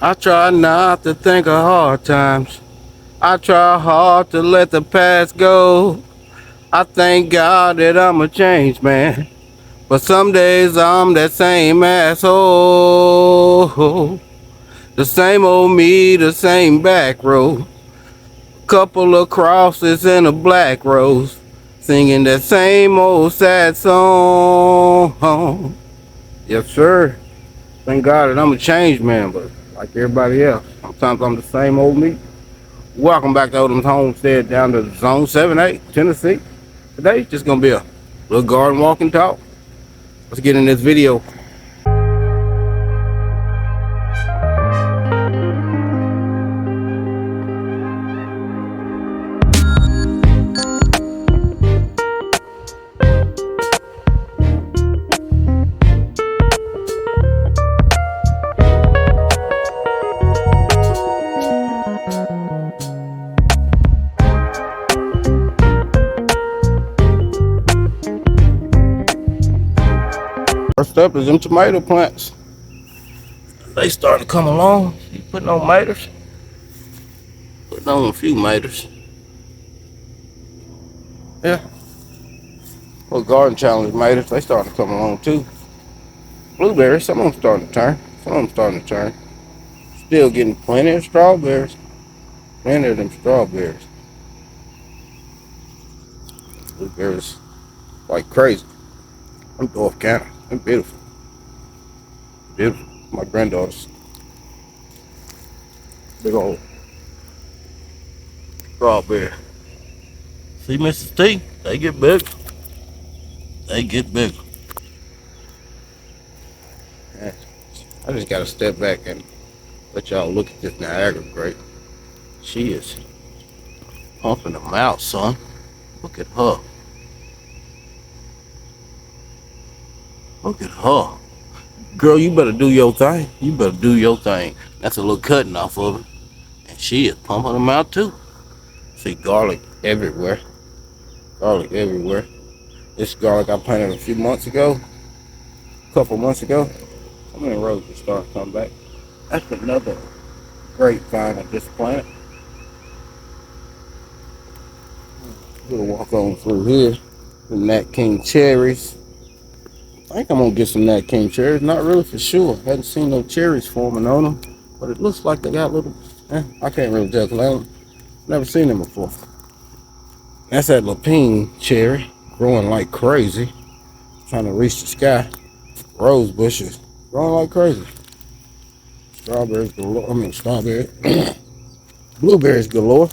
I try not to think of hard times. I try hard to let the past go. I thank God that I'm a changed man. But some days I'm that same asshole. The same old me, the same back road. Couple of crosses and a black rose. Singing that same old sad song. Yes, sir. Thank God that I'm a changed man, but like everybody else, sometimes I'm the same old me. Welcome back to Odom's Homestead down to Zone 7-8, Tennessee. Today's just gonna be a little garden walking talk. Let's get in this video. First up is them tomato plants. They starting to come along. You putting on tomatoes? Putting on a few tomatoes. Yeah. Well, garden challenge tomatoes, they starting to come along too. Blueberries, some of them starting to turn. Some of them starting to turn. Still getting plenty of strawberries. Plenty of them strawberries. Blueberries like crazy. I'm North County. They're beautiful. Beautiful. My granddaughter's big old strawberry. See, Mrs. T, they get big. They get big. Yeah. I just gotta step back and let y'all look at this Niagara grape. She is pumping them out, son. Look at her. Look at her. Girl, you better do your thing. You better do your thing. That's a little cutting off of it. And she is pumping them out too. See garlic everywhere. Garlic everywhere. This garlic I planted a few months ago. A couple months ago. How many roses start to come back? That's another grapevine I just planted. We'll walk on through here. The Nat King cherries. I think I'm gonna get some Nat King cherries. Not really for sure. Hadn't seen no cherries forming on them. But it looks like they got little, I can't really tell because I've never seen them before. That's that Lapine cherry growing like crazy. Trying to reach the sky. Rose bushes growing like crazy. Strawberries galore. Strawberries. Blueberries galore.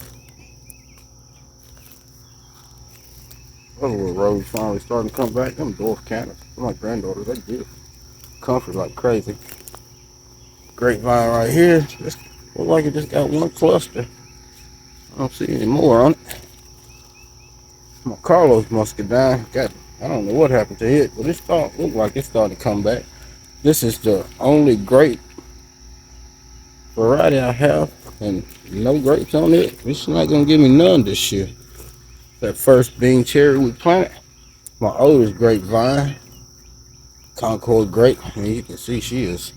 Other little rose finally starting to come back. Them dwarf cannons. My granddaughters, they beautiful. Comfort like crazy. Grapevine right here. Just look like it just got one cluster. I don't see any more on it. My Carlos muscadine I don't know what happened to it, but it look like it's starting to come back. This is the only grape variety I have, and no grapes on it. It's not gonna give me none this year. That first bean cherry we planted. My oldest grapevine, Concord grape, and you can see she is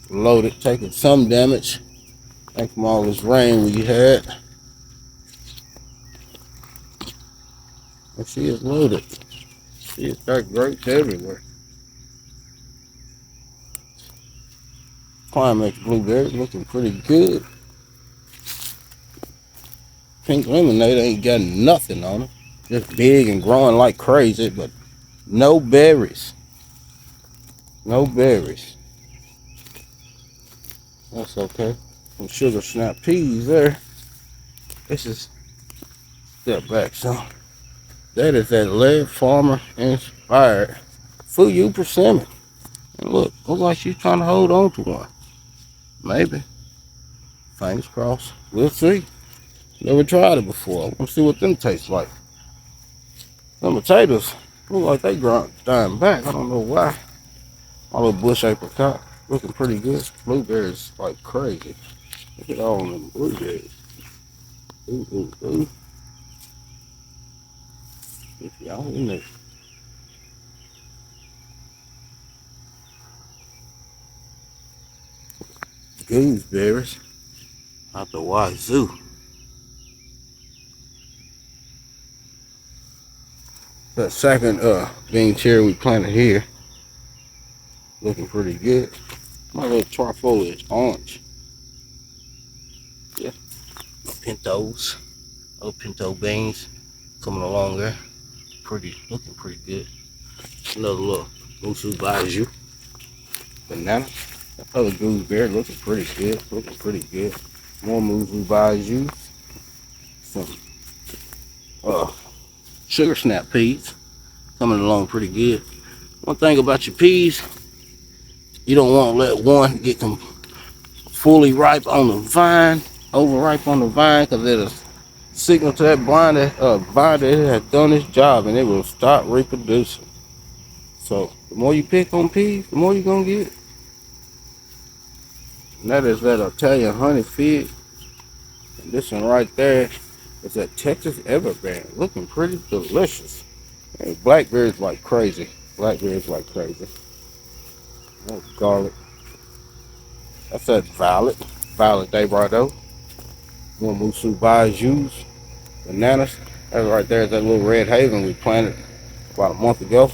loaded, taking some damage. I think from all this rain we had. And she is loaded. She has got grapes everywhere. Climax blueberry looking pretty good. Pink lemonade ain't got nothing on it. Just big and growing like crazy, but no berries. No berries. That's okay. Some sugar snap peas there. This is step back, son. That is that lead farmer inspired Fuyu persimmon. And look like she's trying to hold on to one. Maybe. Fingers crossed. We'll see. Never tried it before. I want to see what them taste like. Them potatoes look like they dying back. I don't know why. My little bush apricot looking pretty good. Blueberries like crazy. Look at all of them blueberries. Ooh, ooh, ooh. If y'all in there. gooseberries out the wazoo. The second bean cherry we planted here, looking pretty good. My little trifoliate orange. Yeah, my pintos, little pinto beans coming along there. Looking pretty good. Another little musu baju banana. Other gooseberry looking pretty good. More musu baju. Some sugar snap peas coming along pretty good. One thing about your peas, you don't want to let one get fully ripe on the vine, overripe on the vine, because it'll signal to that vine that it has done its job and it will stop reproducing. So the more you pick on peas, the more you're gonna get. And that is that Italian honey fig. And this one right there is that Texas everbearing, looking pretty delicious. And blackberries like crazy. That's garlic. That's that violet de Bordeaux. More musu bajus, bananas. That right there is that little red haven we planted about a month ago.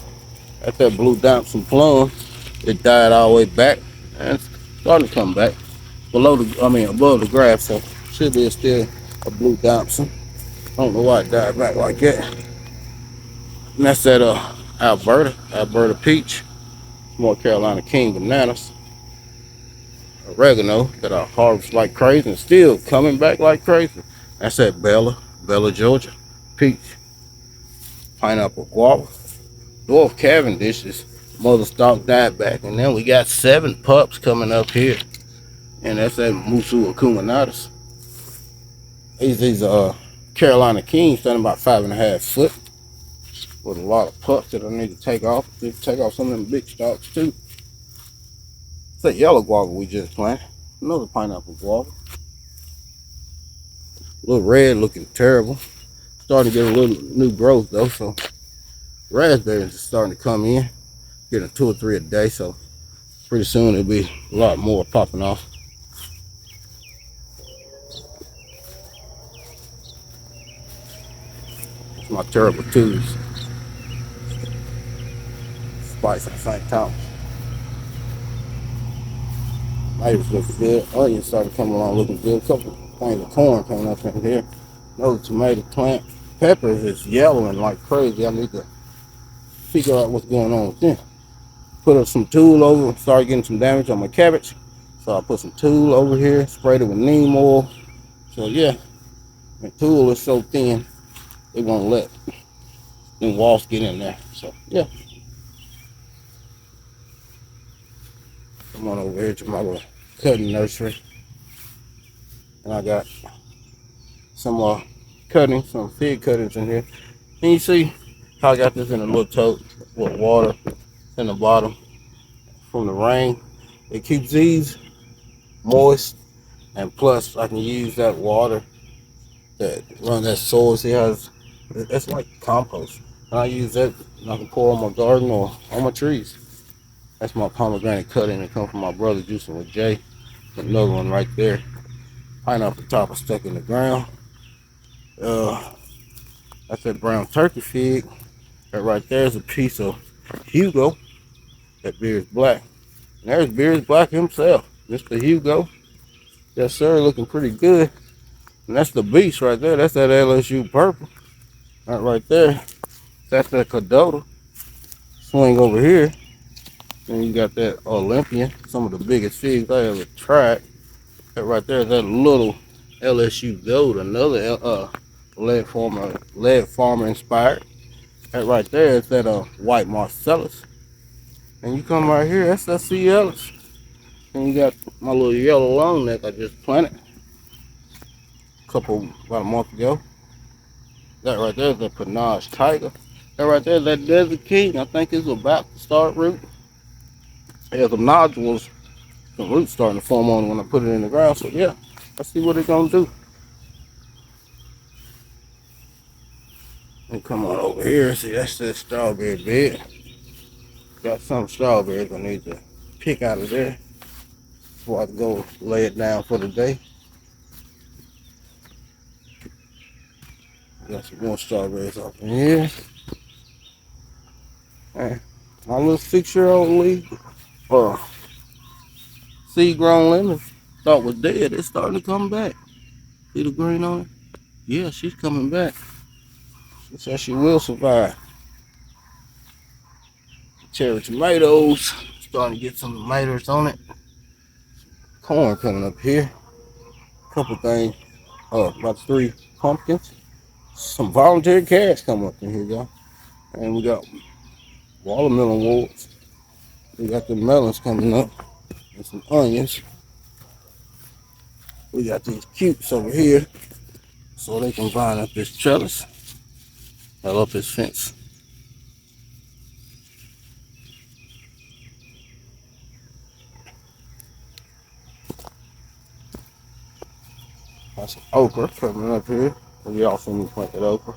That's that blue Damson plum. It died all the way back and it's starting to come back above the grass, so should be still a blue Damson. I don't know why it died back like that. And that's that Alberta peach, North Carolina king bananas, oregano that I harvest like crazy and still coming back like crazy. That's that Bella, Georgia peach, pineapple guava, dwarf Cavendish's mother stalk died back, and then we got 7 pups coming up here, and that's that Musu acuminatus. These Carolina Kings standing about 5.5 foot with a lot of pups that I need to take off. Need to take off some of them big stalks too. It's that yellow guava we just planted. Another pineapple guava. A little red, looking terrible. Starting to get a little new growth though, so raspberries are starting to come in. Getting 2 or 3 a day, so pretty soon it'll be a lot more popping off. It's my terrible twos. Spice and St. Thomas. Neighbors looking good. Onions started coming along looking good. A couple things of corn coming up in here. Another tomato plant. Peppers is yellowing like crazy. I need to figure out what's going on with them. Put up some tool over, started getting some damage on my cabbage. So I put some tool over here, sprayed it with neem oil. So yeah, the tool is so thin, it won't let them wasps get in there. So yeah. Come on over here to my little cutting nursery. And I got some some fig cuttings in here. And you see how I got this in a little tote with water in the bottom from the rain. It keeps these moist, and plus I can use that water that run that soil. See how that's like compost. And I use that and I can pour on my garden or on my trees. That's my pomegranate cutting that come from my brother juicing with Jay. Another one right there. Pineapple topper stuck in the ground. That's that brown turkey fig. That right there is a piece of Hugo. That beard is black. And there's Beard's Black himself, Mr. Hugo. Yes, sir, looking pretty good. And that's the beast right there. That's that LSU purple. That right there. That's that Cadota. Swing over here. And you got that Olympian. Some of the biggest figs I ever tried. That right there is that little LSU Gold. Another lead farmer inspired. That right there is that white Marcellus. And you come right here, that's that C. Ellis. And you got my little yellow long neck I just planted about a month ago. That right there is that Panache Tiger. That right there is that Desert King. I think it's about to start rooting. There's some nodules, some roots starting to form on it when I put it in the ground. So yeah, let's see what it's gonna do. And come on over here. See, that's that strawberry bed. Got some strawberries I need to pick out of there. before I go lay it down for the day. Got some more strawberries up in here. And my little 6-year-old leaf, seed grown lemon, thought was dead. It's starting to come back. See the green on it? Yeah, she's coming back. She said she will survive. Cherry tomatoes, starting to get some tomatoes on it. Corn coming up here. Couple things. About 3 pumpkins. Some voluntary carrots coming up in here, y'all. And we got watermelon warts. We got the melons coming up. And some onions. We got these cutes over here. So they can vine up this trellis. I love this fence. Got some okra coming up here. We also need to plant that okra.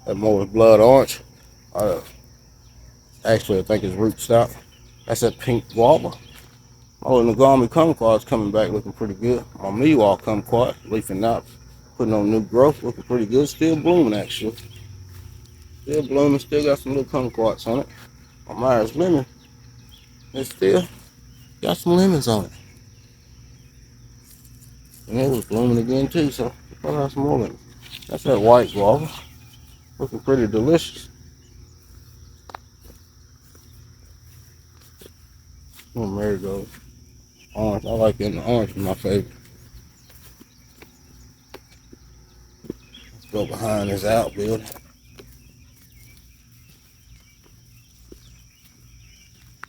That more is blood orange. Actually, I think it's rootstock. That's that pink guava. Oh, and the Nagami kumquat is coming back looking pretty good. My Miwok kumquat, leafing out, putting on new growth, looking pretty good. Still blooming, actually. Still blooming, still got some little kumquats on it. My Myers lemon, it still got some lemons on it. And it was blooming again, too, so I'll have some more lemons. That's that white guava. Looking pretty delicious. Oh, marigold. Orange. I like it. The orange is my favorite. Let's go behind this outbuilding.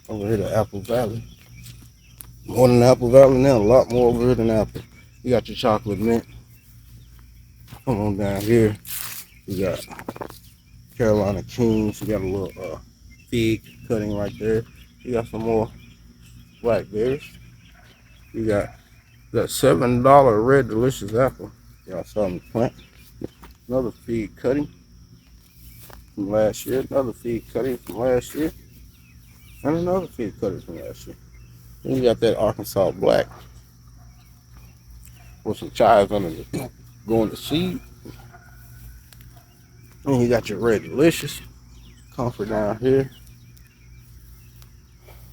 Over here to Apple Valley. More than Apple Valley now. A lot more over here than Apple. You got your chocolate mint. Come on down here. You got Carolina Kings. You got a little fig cutting right there. You got some more blackberries. You got that $7 red delicious apple. Y'all saw me plant. Another fig cutting from last year. Another fig cutting from last year. And another fig cutting from last year. Then you got that Arkansas black with some chives underneath going to seed. And you got your red delicious comfort down here.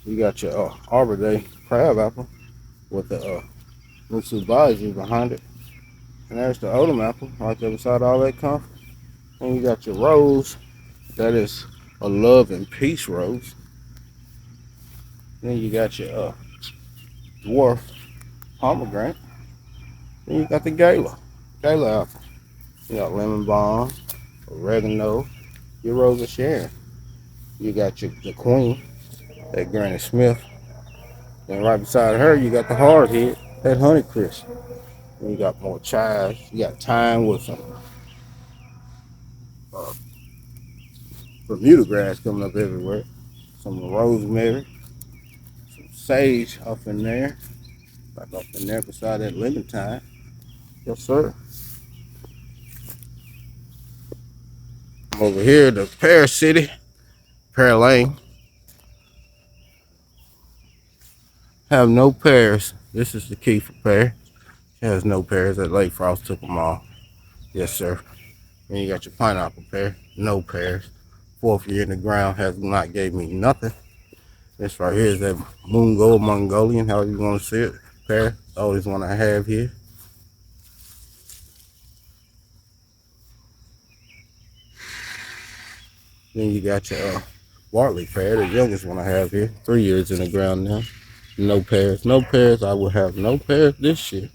You got your Arbor Day crab apple with the Mitsubishi behind it. And there's the Odom apple right there beside all that comfort. And you got your rose. That is a love and peace rose. Then you got your dwarf pomegranate. Then you got the gala apple. You got lemon balm, oregano, your Rose of Sharon. You got the queen, that Granny Smith. And right beside her, you got the hardhead, that Honeycrisp. And you got more chives. You got thyme with some Bermuda grass coming up everywhere. Some rosemary, some sage up in there. Like up in there beside that lemon thyme. Yes, sir. I'm over here to Pear City, Pear Lane. Have no pears. This is the key for pear. It has no pears. That Lake Frost took them all. Yes, sir. And you got your pineapple pear. No pears. 4th year in the ground has not gave me nothing. This right here is that Mungo Mongolian, however you want to see it. Pear. Always one I have here. Then you got your Bartley pear, the youngest one I have here. 3 years in the ground now. No pears. No pears. I will have no pears this year.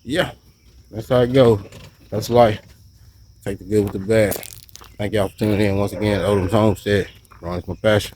Yeah. That's how it goes. That's life. Take the good with the bad. Thank y'all for tuning in once again. Odom's Homestead. Growing is my passion.